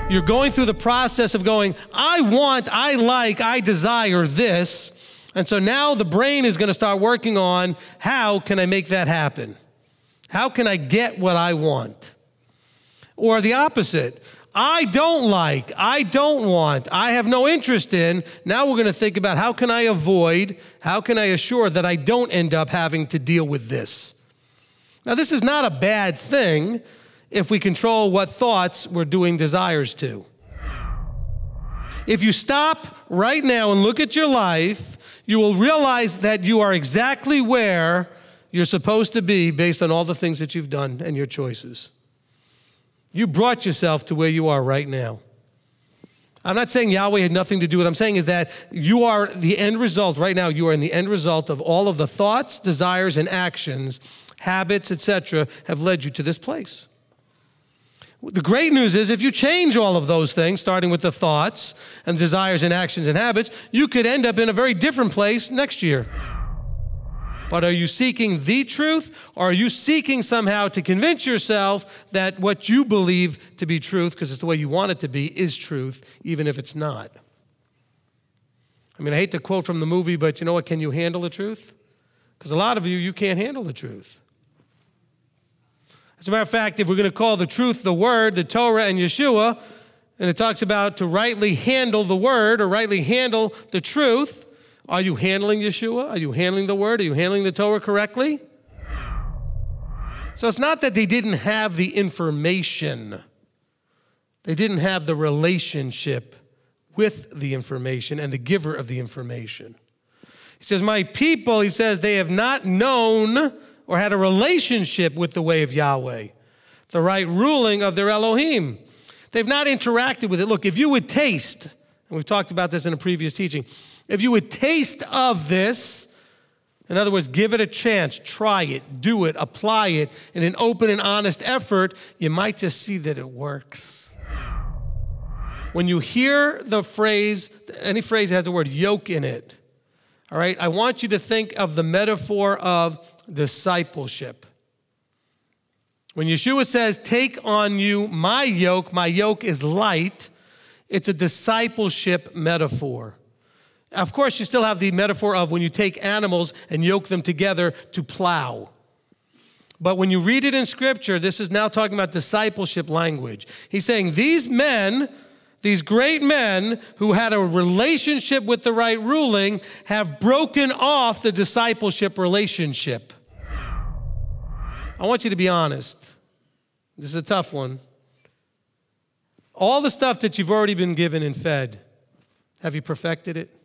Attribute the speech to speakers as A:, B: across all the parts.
A: You're going through the process of going, I want, I like, I desire this. And so now the brain is going to start working on, how can I make that happen? How can I get what I want? Or the opposite. I don't like, I don't want, I have no interest in. Now we're going to think about, how can I avoid, how can I assure that I don't end up having to deal with this? Now, this is not a bad thing if we control what thoughts we're doing desires to. If you stop right now and look at your life, you will realize that you are exactly where you're supposed to be based on all the things that you've done and your choices. You brought yourself to where you are right now. I'm not saying Yahweh had nothing to do with it. I'm saying is that you are the end result. Right now, you are in the end result of all of the thoughts, desires, and actions, habits, etc., have led you to this place. The great news is if you change all of those things, starting with the thoughts and desires and actions and habits, you could end up in a very different place next year. But are you seeking the truth, or are you seeking somehow to convince yourself that what you believe to be truth, because it's the way you want it to be, is truth, even if it's not? I mean, I hate to quote from the movie, but you know what? Can you handle the truth? Because a lot of you can't handle the truth. As a matter of fact, if we're going to call the truth the Word, the Torah, and Yeshua, and it talks about to rightly handle the Word or rightly handle the truth, are you handling Yeshua? Are you handling the Word? Are you handling the Torah correctly? So it's not that they didn't have the information. They didn't have the relationship with the information and the giver of the information. He says, my people, he says, they have not known or had a relationship with the way of Yahweh, the right ruling of their Elohim. They've not interacted with it. Look, if you would taste, and we've talked about this in a previous teaching, if you would taste of this, in other words, give it a chance, try it, do it, apply it in an open and honest effort, you might just see that it works. When you hear the phrase, any phrase that has the word yoke in it, all right, I want you to think of the metaphor of discipleship. When Yeshua says, take on you my yoke is light, it's a discipleship metaphor. Of course, you still have the metaphor of when you take animals and yoke them together to plow. But when you read it in Scripture, this is now talking about discipleship language. He's saying these men, these great men who had a relationship with the right ruling, have broken off the discipleship relationship. I want you to be honest. This is a tough one. All the stuff that you've already been given and fed, have you perfected it?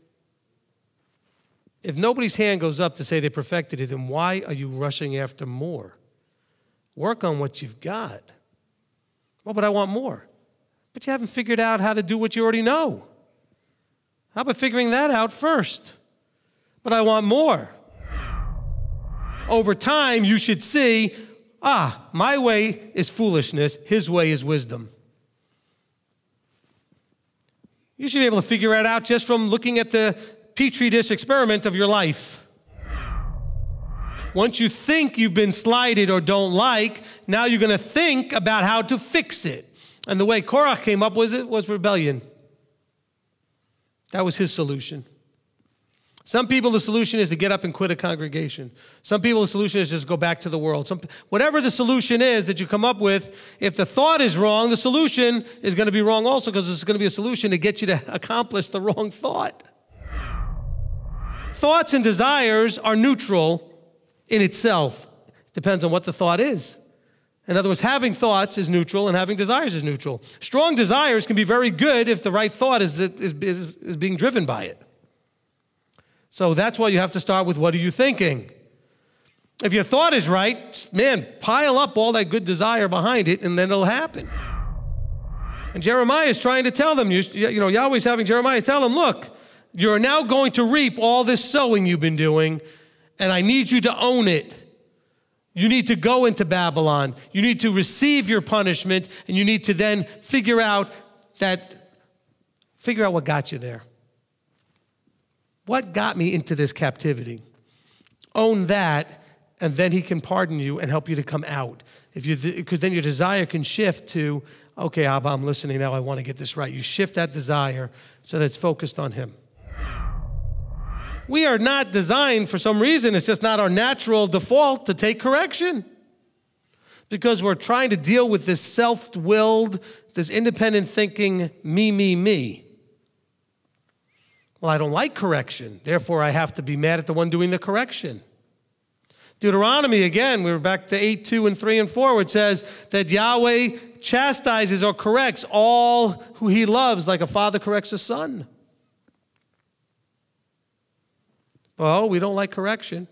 A: If nobody's hand goes up to say they perfected it, then why are you rushing after more? Work on what you've got. Well, but I want more. But you haven't figured out how to do what you already know. How about figuring that out first? But I want more. Over time, you should see, my way is foolishness, his way is wisdom. You should be able to figure it out just from looking at the Petri dish experiment of your life. Once you think you've been slighted or don't like, now you're going to think about how to fix it. And the way Korach came up with it was rebellion. That was his solution. Some people, the solution is to get up and quit a congregation. Some people, the solution is just go back to the world. Whatever the solution is that you come up with, if the thought is wrong, the solution is going to be wrong also, because it's going to be a solution to get you to accomplish the wrong thought. Thoughts and desires are neutral in itself. It depends on what the thought is. In other words, having thoughts is neutral and having desires is neutral. Strong desires can be very good if the right thought is being driven by it. So that's why you have to start with, what are you thinking? If your thought is right, man, pile up all that good desire behind it, and then it'll happen. And Jeremiah is trying to tell them, Yahweh's having Jeremiah tell them, look, you're now going to reap all this sowing you've been doing, and I need you to own it. You need to go into Babylon. You need to receive your punishment, and you need to then figure out what got you there. What got me into this captivity? Own that, and then he can pardon you and help you to come out. Because then your desire can shift to, okay, Abba, I'm listening now. I want to get this right. You shift that desire so that it's focused on him. We are not designed, for some reason, it's just not our natural default to take correction. Because we're trying to deal with this self-willed, this independent thinking, me. Well, I don't like correction. Therefore, I have to be mad at the one doing the correction. Deuteronomy, again, we're back to 8:2 and 3 and 4, where it says that Yahweh chastises or corrects all who he loves like a father corrects a son. Well, we don't like correction.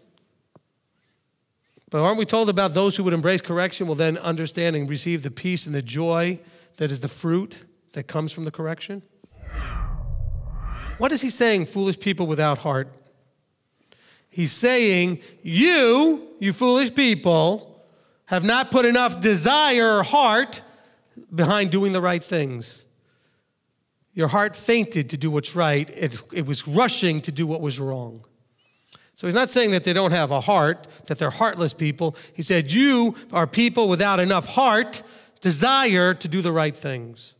A: But aren't we told about those who would embrace correction will then understand and receive the peace and the joy that is the fruit that comes from the correction? What is he saying, foolish people without heart? He's saying, you foolish people, have not put enough desire or heart behind doing the right things. Your heart fainted to do what's right. It was rushing to do what was wrong. So he's not saying that they don't have a heart, that they're heartless people. He said, you are people without enough heart, desire to do the right things.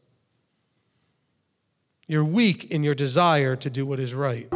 A: You're weak in your desire to do what is right.